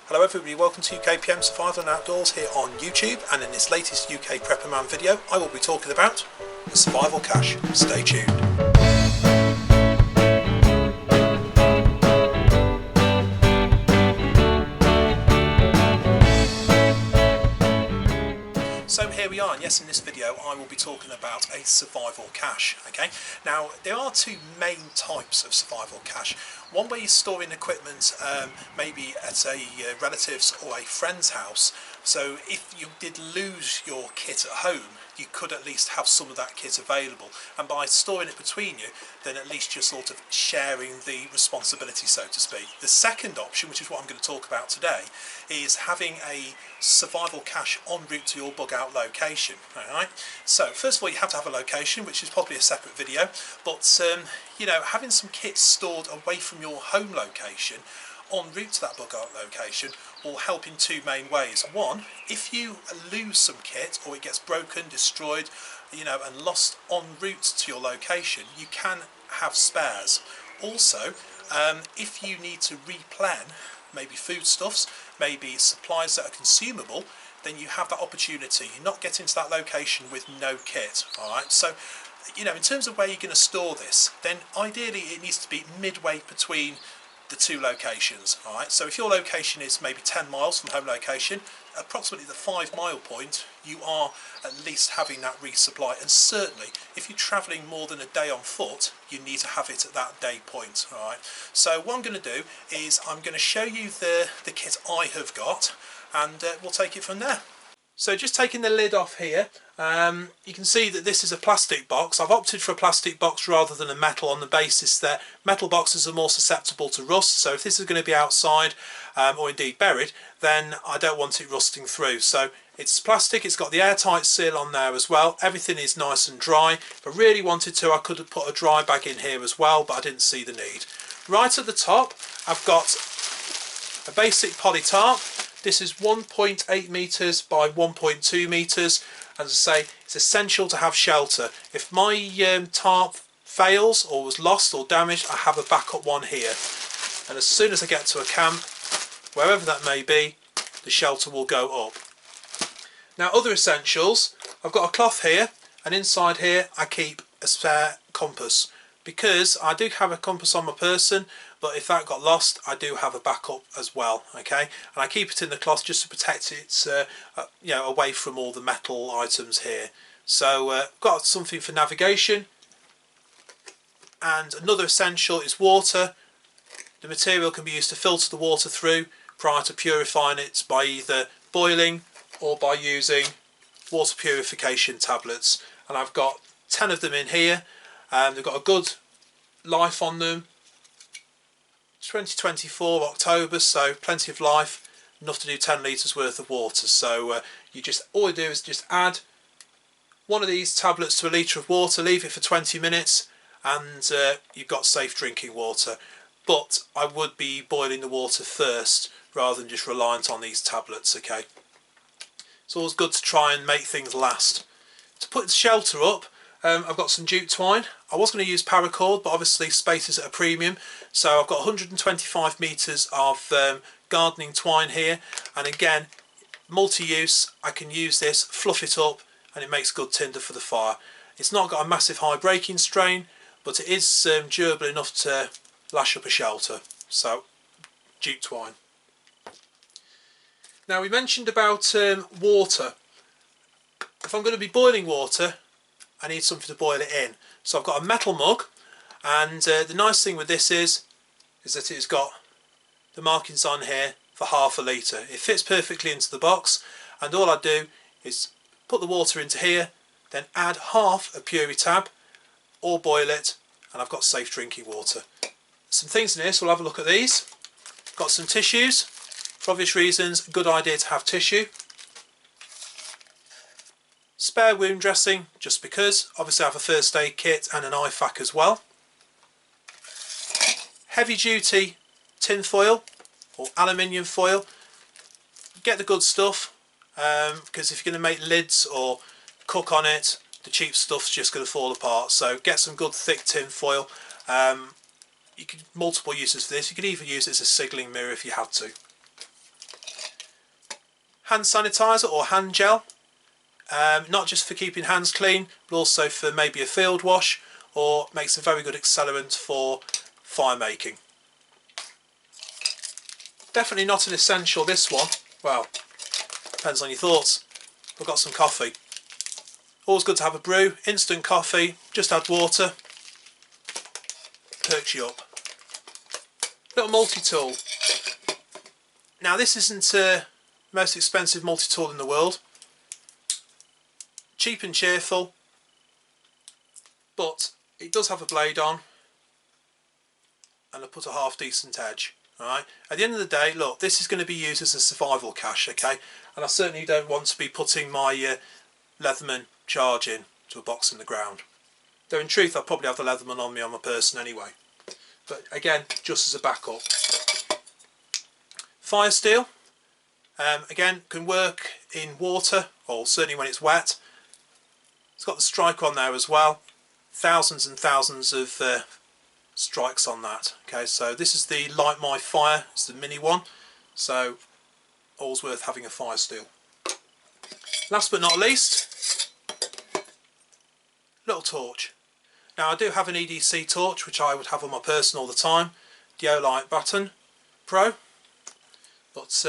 Hello everybody, welcome to UKPM Survival and Outdoors here on YouTube, and in this latest UKPrepperman video I will be talking about the survival cache. Stay tuned. So here we are, and yes, in this video I will be talking about a survival cache. Okay, now there are two main types of survival cache. One where you're storing equipment maybe at a relative's or a friend's house, so if you did lose your kit at home you could at least have some of that kit available, and by storing it between you then at least you're sort of sharing the responsibility, so to speak. The second option, which is what I'm going to talk about today, is having a survival cache en route to your bug out location. Alright, so first of all you have to have a location, which is probably a separate video, but you know, having some kits stored away from your home location en route to that bug out location will help in two main ways. One, if you lose some kit or it gets broken, destroyed, you know, and lost en route to your location, you can have spares. Also, if you need to replan maybe foodstuffs, maybe supplies that are consumable, then you have that opportunity. You're not getting to that location with no kit. Alright, so you know, in terms of where you're going to store this, then ideally it needs to be midway between the two locations. Alright, so if your location is maybe 10 miles from home location, approximately the 5 mile point you are at least having that resupply, and certainly if you're travelling more than a day on foot you need to have it at that day point. Alright, so what I'm going to do is I'm going to show you the kit I have got, and we'll take it from there. So just taking the lid off here, you can see that this is a plastic box. I've opted for a plastic box rather than a metal on the basis that metal boxes are more susceptible to rust, so if this is going to be outside or indeed buried, then I don't want it rusting through. So it's plastic, it's got the airtight seal on there as well, everything is nice and dry. If I really wanted to I could have put a dry bag in here as well, but I didn't see the need. Right at the top I've got a basic poly tarp. This is 1.8 metres by 1.2 metres. As I say, it's essential to have shelter. If my tarp fails or was lost or damaged, I have a backup one here. And as soon as I get to a camp, wherever that may be, the shelter will go up. Now other essentials, I've got a cloth here, and inside here I keep a spare compass, because I do have a compass on my person, but if that got lost I do have a backup as well. Okay, and I keep it in the cloth just to protect it you know, away from all the metal items here. So got something for navigation, and another essential is water. The material can be used to filter the water through prior to purifying it by either boiling or by using water purification tablets, and I've got 10 of them in here. They've got a good life on them, 2024 October, so plenty of life, enough to do 10 litres worth of water. So all you do is just add one of these tablets to a litre of water, leave it for 20 minutes, and you've got safe drinking water. But I would be boiling the water first rather than just reliant on these tablets. Okay, it's always good to try and make things last. To put the shelter up, I've got some jute twine. I was going to use paracord, but obviously space is at a premium, so I've got 125 metres of gardening twine here, and again, multi-use. I can use this, fluff it up, and it makes good tinder for the fire. It's not got a massive high breaking strain, but it is durable enough to lash up a shelter. So jute twine. Now we mentioned about water. If I'm going to be boiling water, I need something to boil it in. So I've got a metal mug, and the nice thing with this is that it's got the markings on here for half a litre. It fits perfectly into the box, and all I do is put the water into here, then add half a Puri-Tab or boil it, and I've got safe drinking water. Some things in here, so we'll have a look at these. Got some tissues. For obvious reasons, a good idea to have tissue. Spare wound dressing, just because. Obviously I have a first aid kit and an IFAK as well. Heavy duty tin foil or aluminium foil. Get the good stuff, because if you're going to make lids or cook on it, the cheap stuff's just going to fall apart. So get some good thick tin foil. You could multiple uses for this. You could even use it as a signalling mirror if you had to. hand sanitizer or hand gel, not just for keeping hands clean, but also for maybe a field wash, or makes a very good accelerant for fire making. Definitely not an essential, this one. Well, depends on your thoughts. I've got some coffee. Always good to have a brew. Instant coffee, just add water, perks you up. Little multi-tool. Now this isn't the most expensive multi-tool in the world. Cheap and cheerful, but it does have a blade on, and I put a half decent edge. Alright, at the end of the day, look, this is going to be used as a survival cache, okay? And I certainly don't want to be putting my Leatherman charge in to a box in the ground. Though in truth, I'll probably have the Leatherman on me on my person anyway. But again, just as a backup. Fire steel, again, can work in water, or certainly when it's wet. It's got the strike on there as well. Thousands and thousands of strikes on that. Okay, so this is the Light My Fire, it's the mini one, so all's worth having a fire steel. Last but not least, little torch. Now I do have an EDC torch which I would have on my person all the time, the Olight Button Pro, but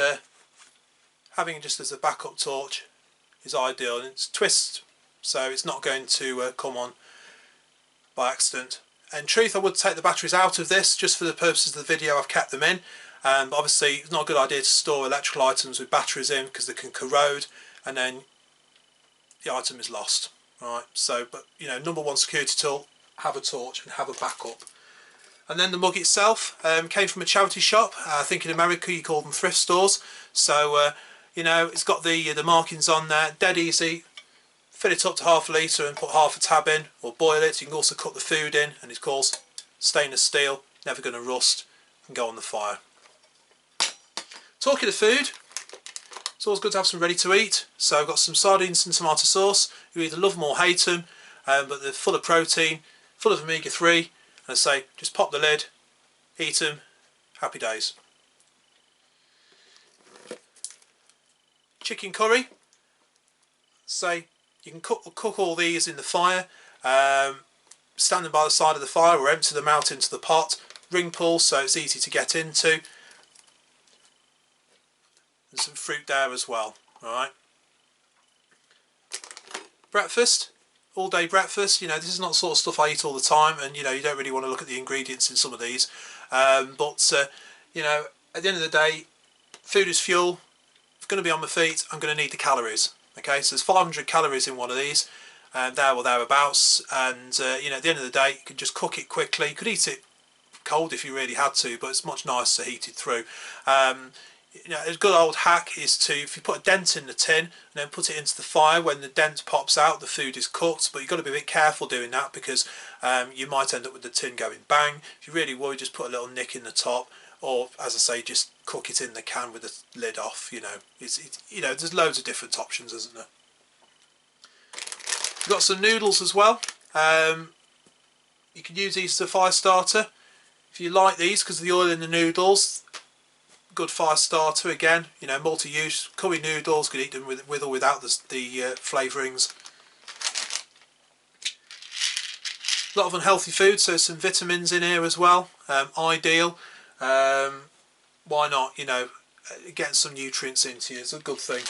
having it just as a backup torch is ideal, and it's twist, so it's not going to come on by accident. In truth, I would take the batteries out of this just for the purposes of the video. I've kept them in, but obviously it's not a good idea to store electrical items with batteries in because they can corrode and then the item is lost. Right, so but you know, number one security tool, have a torch and have a backup. And then the mug itself came from a charity shop. I think in America you call them thrift stores. So you know, it's got the markings on there, dead easy. Fill it up to half a litre and put half a tab in, or boil it. You can also cook the food in, and it's called stainless steel, never going to rust, and go on the fire. Talking of food, it's always good to have some ready to eat. So I've got some sardines and tomato sauce. You either love them or hate them, but they're full of protein, full of omega-3, and I say just pop the lid, eat them, happy days. Chicken curry, say you can cook all these in the fire, stand them by the side of the fire or empty them out into the pot, ring pull so it's easy to get into, and some fruit there as well. Alright, breakfast, all day breakfast, you know, this is not the sort of stuff I eat all the time, and you know, you don't really want to look at the ingredients in some of these, but you know, at the end of the day, food is fuel. If I'm going to be on my feet, I'm going to need the calories. Okay, so there's 500 calories in one of these, there or thereabouts, and you know, at the end of the day, you can just cook it quickly. You could eat it cold if you really had to, but it's much nicer heated through. You know, a good old hack is to, if you put a dent in the tin and then put it into the fire, when the dent pops out, the food is cooked. But you've got to be a bit careful doing that because you might end up with the tin going bang. If you really worry, just put a little nick in the top, or as I say, just cook it in the can with the lid off. You know, you know, there's loads of different options, isn't there? We've got some noodles as well. You can use these as a fire starter if you like these, because of the oil in the noodles. Good fire starter again. You know, multi-use curry noodles. Could eat them with or without the flavourings. A lot of unhealthy food, so some vitamins in here as well. Ideal. Why not? You know, getting some nutrients into you is a good thing.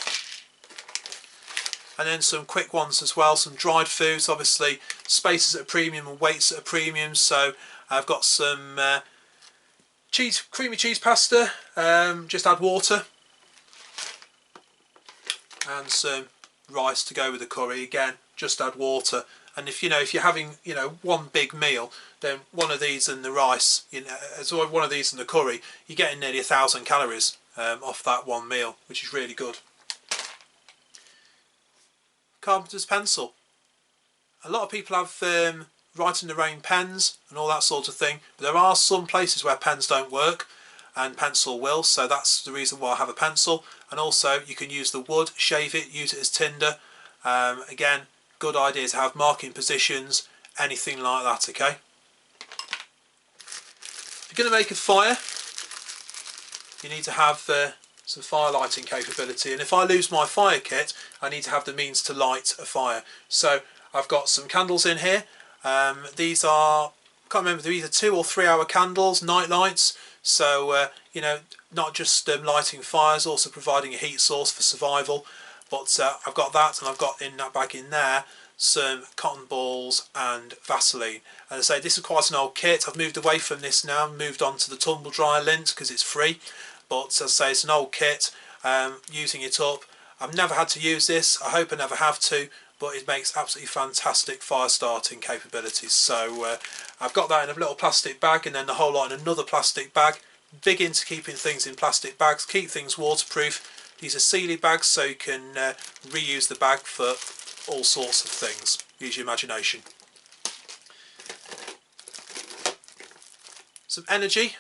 And then some quick ones as well, some dried foods. Obviously space is at a premium and weight's at a premium, so I've got some creamy cheese pasta, just add water, and some rice to go with the curry. Again, just add water. And if you're having, you know, one big meal, then one of these and the rice, you know, so one of these and the curry, you're getting nearly 1,000 calories off that one meal, which is really good. Carpenter's pencil. A lot of people have write in the rain pens and all that sort of thing, but there are some places where pens don't work and pencil will, so that's the reason why I have a pencil. And also you can use the wood, shave it, use it as tinder. Again, good idea to have marking positions, anything like that. Okay, if you're going to make a fire, you need to have some fire lighting capability, and if I lose my fire kit I need to have the means to light a fire. So I've got some candles in here. These are, I can't remember, they're either 2 or 3 hour candles, night lights, so you know, not just lighting fires, also providing a heat source for survival. But I've got that, and I've got in that bag in there some cotton balls and Vaseline. And I say this is quite an old kit. I've moved away from this now, moved on to the tumble dryer lint because it's free. But as I say, it's an old kit. Using it up, I've never had to use this. I hope I never have to, but it makes absolutely fantastic fire starting capabilities. So I've got that in a little plastic bag, and then the whole lot in another plastic bag. Big into keeping things in plastic bags, keep things waterproof. These are Sealy bags, so you can reuse the bag for all sorts of things. Use your imagination. Some energy,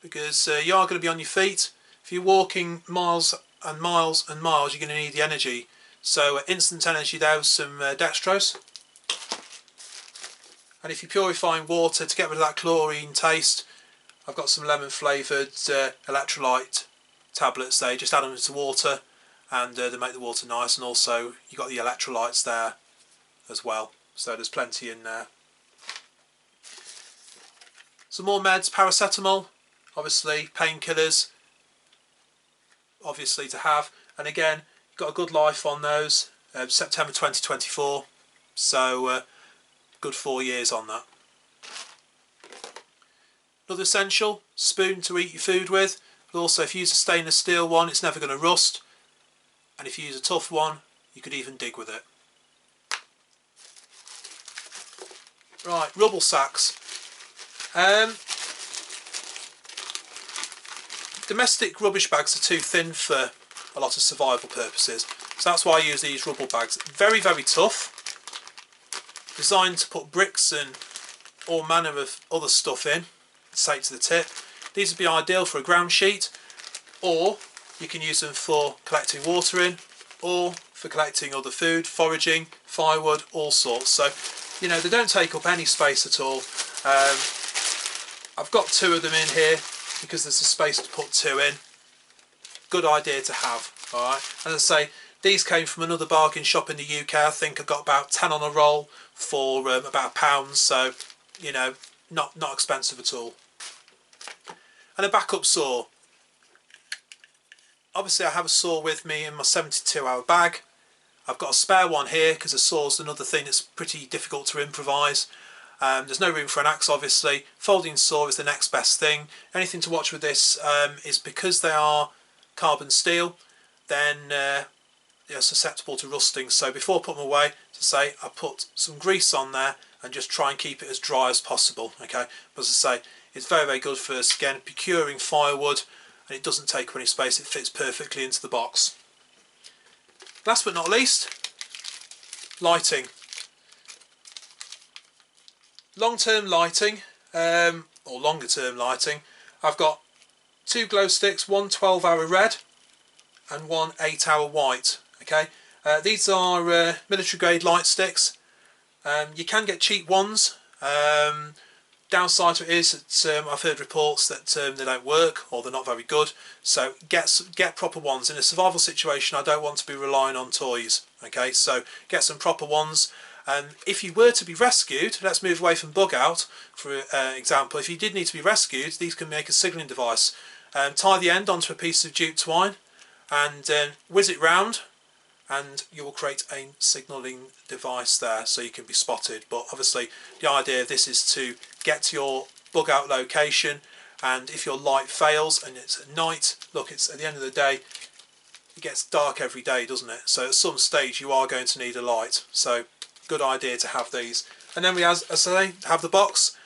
because you are going to be on your feet. If you're walking miles and miles and miles, you're going to need the energy. So instant energy there with some dextrose. And if you're purifying water to get rid of that chlorine taste, I've got some lemon flavoured electrolyte tablets there. Just add them into water and they make the water nice, and also you've got the electrolytes there as well, so there's plenty in there. Some more meds, paracetamol, obviously painkillers, obviously to have, and again got a good life on those. September 2024, so good 4 years on that. Another essential, spoon to eat your food with, but also if you use a stainless steel one it's never going to rust, and if you use a tough one you could even dig with it. Right, rubble sacks. Domestic rubbish bags are too thin for a lot of survival purposes, so that's why I use these rubble bags. Very, very tough, designed to put bricks and all manner of other stuff in, take to the tip. These would be ideal for a ground sheet, or you can use them for collecting water in, or for collecting other food, foraging, firewood, all sorts. So, you know, they don't take up any space at all. I've got 2 of them in here because there's a space to put 2 in. Good idea to have. Alright, and as I say, these came from another bargain shop in the UK. I think I got about 10 on a roll for about £1, so you know, not expensive at all. And a backup saw. Obviously I have a saw with me in my 72-hour bag. I've got a spare one here because a saw's another thing that's pretty difficult to improvise. There's no room for an axe obviously. Folding saw is the next best thing. Anything to watch with this is because they are carbon steel, then they're susceptible to rusting. So before I put them away, to say, I put some grease on there and just try and keep it as dry as possible. Okay, but as I say, it's very, very good for, again, procuring firewood, and it doesn't take up any space. It fits perfectly into the box. Last but not least, lighting. Long-term lighting, or longer-term lighting. I've got 2 glow sticks, one 12-hour red and one 8-hour white. Okay, these are military grade light sticks. You can get cheap ones. Downside to it is that I've heard reports that they don't work, or they're not very good. So get proper ones. In a survival situation I don't want to be relying on toys. Okay, so get some proper ones. If you were to be rescued, let's move away from bug out for example. If you did need to be rescued, these can make a signalling device. Tie the end onto a piece of jute twine and whiz it round, and you will create a signalling device there so you can be spotted. But obviously the idea of this is to get to your bug out location, and if your light fails and it's at night, look, it's at the end of the day, it gets dark every day, doesn't it? So at some stage you are going to need a light, so good idea to have these. And then we, as I say, have the box.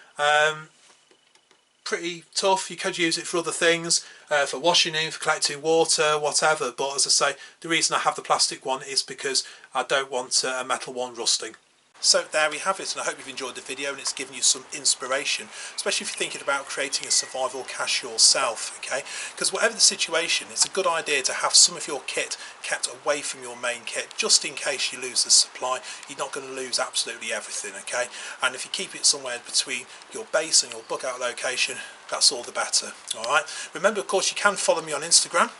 Pretty tough. You could use it for other things, for washing in, for collecting water, whatever, but as I say, the reason I have the plastic one is because I don't want a metal one rusting. So there we have it, and I hope you've enjoyed the video and it's given you some inspiration, especially if you're thinking about creating a survival cache yourself, okay? Because whatever the situation, it's a good idea to have some of your kit kept away from your main kit, just in case you lose the supply. You're not going to lose absolutely everything, okay? And if you keep it somewhere between your base and your bug out location, that's all the better, alright? Remember, of course, you can follow me on Instagram,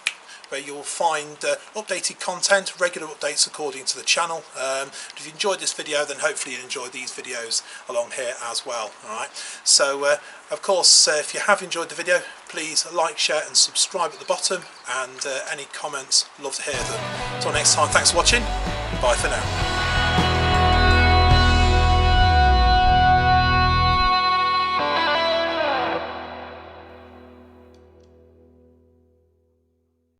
where you'll find updated content, regular updates according to the channel. If you enjoyed this video, then hopefully you'll enjoy these videos along here as well. Alright, so of course, if you have enjoyed the video, please like, share and subscribe at the bottom, and any comments, love to hear them. Until next time, thanks for watching, bye for now.